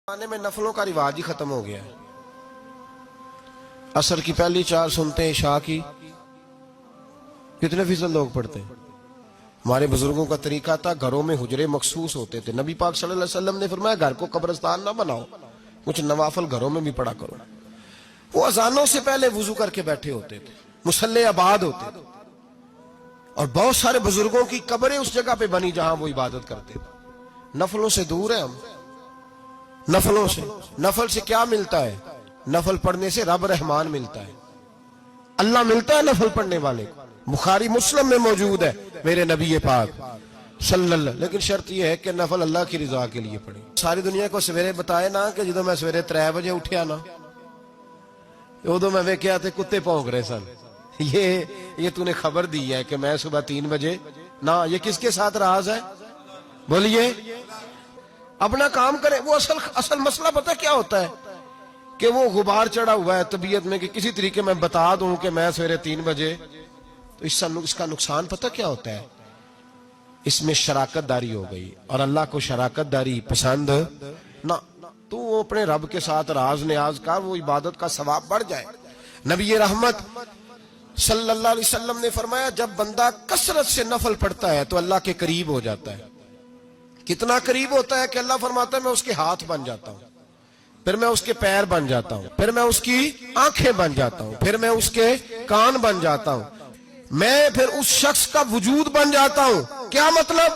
زمانے میں نفلوں کا رواج ہی ختم ہو گیا ہے۔ عصر کی پہلی چار سنتے ہیں، عشاء کی کتنے فیصد لوگ پڑھتے ہیں؟ ہمارے بزرگوں کا طریقہ تھا، گھروں میں حجرے مخصوص ہوتے تھے۔ نبی پاک صلی اللہ علیہ وسلم نے فرمایا گھر کو قبرستان نہ بناؤ، کچھ نوافل گھروں میں بھی پڑھا کرو۔ وہ اذانوں سے پہلے وضو کر کے بیٹھے ہوتے تھے، مصلی آباد ہوتے تھے، اور بہت سارے بزرگوں کی قبریں اس جگہ پہ بنی جہاں وہ عبادت کرتے تھے۔ نفلوں سے دور ہیں ہم، نفلوں سے۔ نفل سے کیا ملتا ہے؟ نفل پڑھنے سے رب رحمان ملتا ہے، اللہ ملتا ہے نفل پڑھنے والے کو۔ بخاری مسلم میں موجود ہے میرے نبی پاک صلی اللہ، لیکن شرط یہ ہے کہ نفل اللہ کی رضا کے لیے پڑھیں۔ ساری دنیا کو سویرے بتائے نا کہ جدو میں سویرے 3 بجے اٹھیا نا، ادو میں ویکھیا تے کتے بھونک رہے سن۔ یہ تو نے خبر دی ہے کہ میں صبح 3 بجے نا، یہ کس کے ساتھ راز ہے؟ بولیے، اپنا کام کرے۔ وہ اصل مسئلہ پتہ کیا ہوتا ہے کہ وہ غبار چڑھا ہوا ہے طبیعت میں کہ کسی طریقے میں بتا دوں کہ میں سویرے 3 بجے، تو اس کا نقصان پتہ کیا ہوتا ہے؟ اس میں شراکت داری ہو گئی، اور اللہ کو شراکت داری پسند نہ۔ تو وہ اپنے رب کے ساتھ راز نیاز کا، وہ عبادت کا ثواب بڑھ جائے۔ نبی رحمت صلی اللہ علیہ وسلم نے فرمایا جب بندہ کثرت سے نفل پڑھتا ہے تو اللہ کے قریب ہو جاتا ہے۔ کتنا قریب ہوتا ہے کہ اللہ فرماتا ہے میں اس کے ہاتھ بن جاتا ہوں، پھر میں اس کے پیر بن جاتا ہوں، پھر میں اس کی آنکھیں بن جاتا ہوں، پھر میں اس کے کان بن جاتا ہوں، میں پھر اس شخص کا وجود بن جاتا ہوں۔ کیا مطلب؟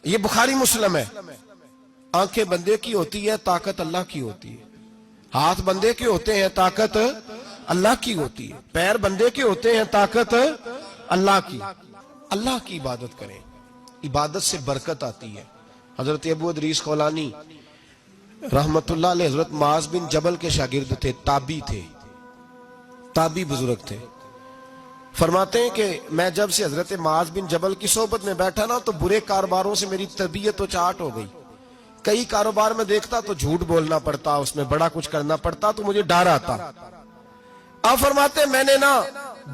یہ بخاری مسلم ہے۔ آنکھیں بندے کی ہوتی ہے، طاقت اللہ کی ہوتی ہے۔ ہاتھ بندے کے ہوتے ہیں، طاقت اللہ کی ہوتی ہے۔ پیر بندے کے ہوتے ہیں، طاقت اللہ کی۔ اللہ کی عبادت کریں، عبادت سے برکت آتی ہے۔ حضرت ابو ادریس خولانی رحمت اللہ علیہ حضرت معاذ بن جبل کے شاگرد تھے، تابی بزرگ تھے۔ فرماتے ہیں کہ میں جب سے حضرت معاذ بن جبل کی صحبت میں بیٹھا نا تو برے کاروباروں سے میری طبیعت تو چاٹ ہو گئی۔ کئی کاروبار میں دیکھتا تو جھوٹ بولنا پڑتا، اس میں بڑا کچھ کرنا پڑتا، تو مجھے ڈر آتا۔ آپ فرماتے ہیں میں نے نا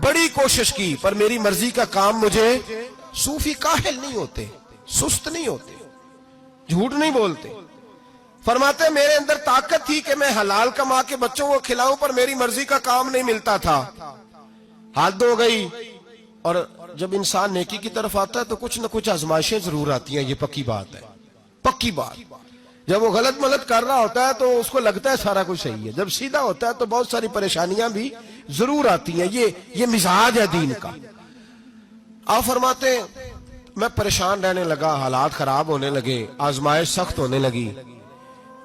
بڑی کوشش کی، پر میری مرضی کا کام مجھے، صوفی کاہل نہیں ہوتے، سست نہیں ہوتے، جھوٹ نہیں بولتے۔ فرماتے ہیں میرے اندر طاقت تھی کہ میں حلال کما کے بچوں کو کھلاؤں، پر میری مرضی کا کام نہیں ملتا تھا۔ حد ہو گئی۔ اور جب انسان نیکی کی طرف آتا ہے تو کچھ نہ کچھ آزمائشیں ضرور آتی ہیں، یہ پکی بات ہے، پکی بات۔ جب وہ غلط ملت کر رہا ہوتا ہے تو اس کو لگتا ہے سارا کچھ صحیح ہے، جب سیدھا ہوتا ہے تو بہت ساری پریشانیاں بھی ضرور آتی ہیں۔ یہ مزاج ہے دین کا۔ آپ فرماتے ہیں میں پریشان رہنے لگا، حالات خراب ہونے لگے، آزمائش سخت ہونے لگی،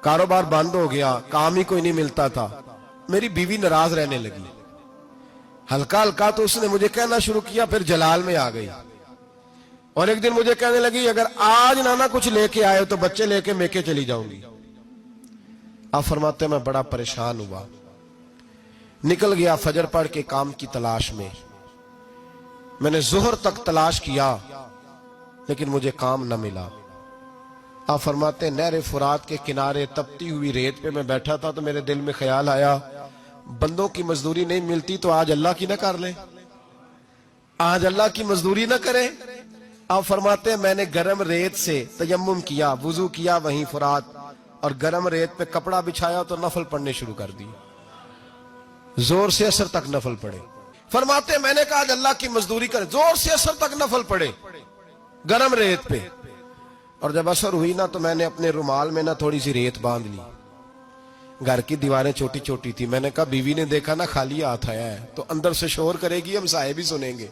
کاروبار بند ہو گیا، کام ہی کوئی نہیں ملتا تھا۔ میری بیوی ناراض رہنے لگی، ہلکا ہلکا تو اس نے مجھے کہنا شروع کیا، پھر جلال میں آ گئی، اور ایک دن مجھے کہنے لگی اگر آج نانا کچھ لے کے آئے تو بچے لے کے میکے چلی جاؤں گی۔ آپ فرماتے ہیں میں بڑا پریشان ہوا، نکل گیا فجر پڑھ کے کام کی تلاش میں۔ میں نے ظہر تک تلاش کیا لیکن مجھے کام نہ ملا۔ آپ فرماتے ہیں نہر فرات کے کنارے تپتی ہوئی ریت پہ میں بیٹھا تھا تو میرے دل میں خیال آیا بندوں کی مزدوری نہیں ملتی تو آج اللہ کی نہ کر لیں، آج اللہ کی مزدوری نہ کریں۔ آپ فرماتے ہیں میں نے گرم ریت سے تیمم کیا، وضو کیا وہیں فرات، اور گرم ریت پہ کپڑا بچھایا تو نفل پڑھنے شروع کر دی، زور سے اثر تک نفل پڑھے۔ فرماتے ہیں میں نے کہا آج اللہ کی مزدوری کرے، زور سے اثر تک نفل پڑھے گرم ریت پہ، اور جب اثر ہوئی نا تو میں نے اپنے رومال میں نا تھوڑی سی ریت باندھ لی۔ گھر کی دیواریں چھوٹی چھوٹی تھی، میں نے کہا بیوی نے دیکھا نا خالی ہاتھ آیا ہے تو اندر سے شور کرے گی، ہم صاحب بھی سنیں گے،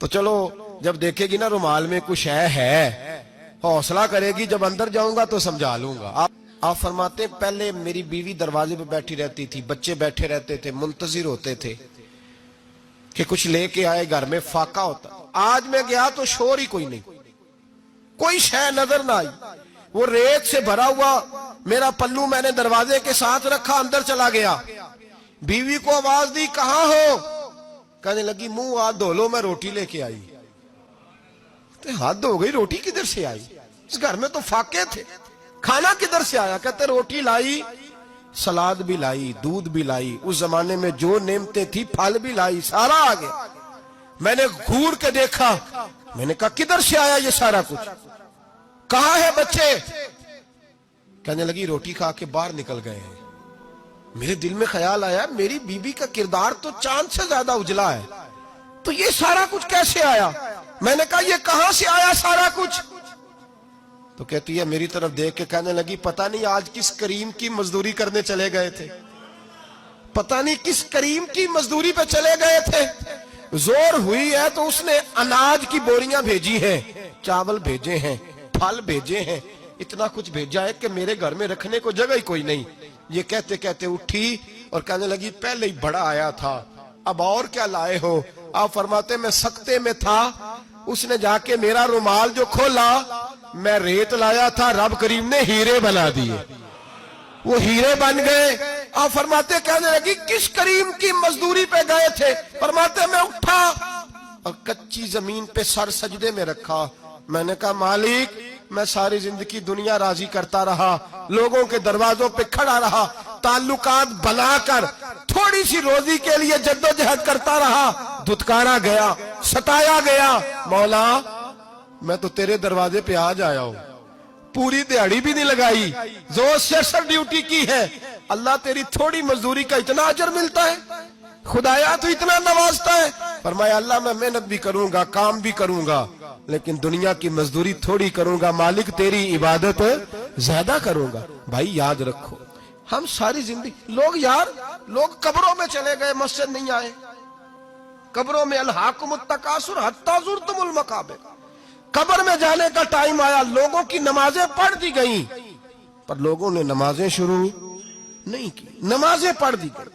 تو چلو جب دیکھے گی نا رومال میں کچھ ہے حوصلہ کرے گی، جب اندر جاؤں گا تو سمجھا لوں گا۔ آپ فرماتے ہیں پہلے میری بیوی دروازے پہ بیٹھی رہتی تھی، بچے بیٹھے رہتے تھے، منتظر ہوتے تھے کہ کچھ لے کے آئے، گھر میں فاقہ ہوتا۔ آج میں گیا تو شور ہی کوئی نہیں، کوئی شے نظر نہ آئی، وہ ریت سے بھرا ہوا میرا پلو میں نے دروازے کے ساتھ رکھا، اندر چلا گیا، بیوی کو آواز دی کہاں ہو؟ کہنے لگی منہ ہاتھ دھو لو میں روٹی لے کے آئی۔ ہاتھ دھو گئی، روٹی کدھر سے آئی؟ اس گھر میں تو فاقے تھے، کھانا کدھر سے آیا؟ کہتے روٹی لائی، سلاد بھی لائی، دودھ بھی لائی، اس زمانے میں جو نعمتیں تھی پھل بھی لائی، سارا آ گیا۔ میں نے گھور کے دیکھا، میں نے کہا کدھر سے آیا یہ سارا کچھ؟ کہاں ہے بچے؟ کہنے لگی روٹی کھا کے باہر نکل گئے ہیں. میرے دل میں خیال آیا میری بیوی کا کردار تو چاند سے زیادہ اجلا ہے, تو یہ سارا کچھ کیسے آیا؟ میں نے کہا یہ کہاں سے آیا سارا کچھ؟ تو کہتی ہے میری طرف دیکھ کے کہنے لگی پتہ نہیں آج کس کریم کی مزدوری کرنے چلے گئے تھے, پتہ نہیں کس کریم کی مزدوری پہ چلے گئے تھے, زور ہوئی ہے تو اس نے اناج کی بوریاں بھیجی ہیں, چاول بھیجے ہیں, پھل بھیجے ہیں, اتنا کچھ بھیجا ہے کہ میرے گھر میں رکھنے کو جگہ ہی کوئی نہیں. یہ کہتے کہتے اٹھی اور کہنے لگی پہلے ہی بڑا آیا تھا, اب اور کیا لائے ہو؟ آپ فرماتے میں سکتے میں تھا, اس نے جا کے میرا رومال جو کھولا, میں ریت لایا تھا, رب کریم نے ہیرے بنا دیے, وہ ہیرے بن گئے. آپ فرماتے کہنے لگی کس کریم کی مزدوری پہ گئے تھے؟ فرماتے میں اٹھا اور کچی زمین پہ سر سجدے میں رکھا. میں نے کہا مالک میں ساری زندگی دنیا راضی کرتا رہا, لوگوں کے دروازوں پہ کھڑا رہا, تعلقات بنا کر تھوڑی سی روزی کے لیے جدوجہد کرتا رہا, دھتکارا گیا, ستایا گیا. مولا میں تو تیرے دروازے پہ آج آیا ہوں, پوری دیہڑی بھی نہیں لگائی, زور سے سر ڈیوٹی کی ہے, اللہ تیری تھوڑی مزدوری کا اتنا اجر ملتا ہے, خدایا تو اتنا نوازتا ہے. فرمایا اللہ میں محنت بھی کروں گا, کام بھی کروں گا, لیکن دنیا کی مزدوری تھوڑی کروں گا, مالک تیری عبادت زیادہ کروں گا. بھائی یاد رکھو ہم ساری زندگی لوگ قبروں میں چلے گئے, مسجد نہیں آئے, قبروں میں الہاکم التکاثر حتی زرتم المقابر, قبر میں جانے کا ٹائم آیا, لوگوں کی نمازیں پڑھ دی گئیں پر لوگوں نے نمازیں شروع نہیں کی, نمازیں پڑھ دی گئیں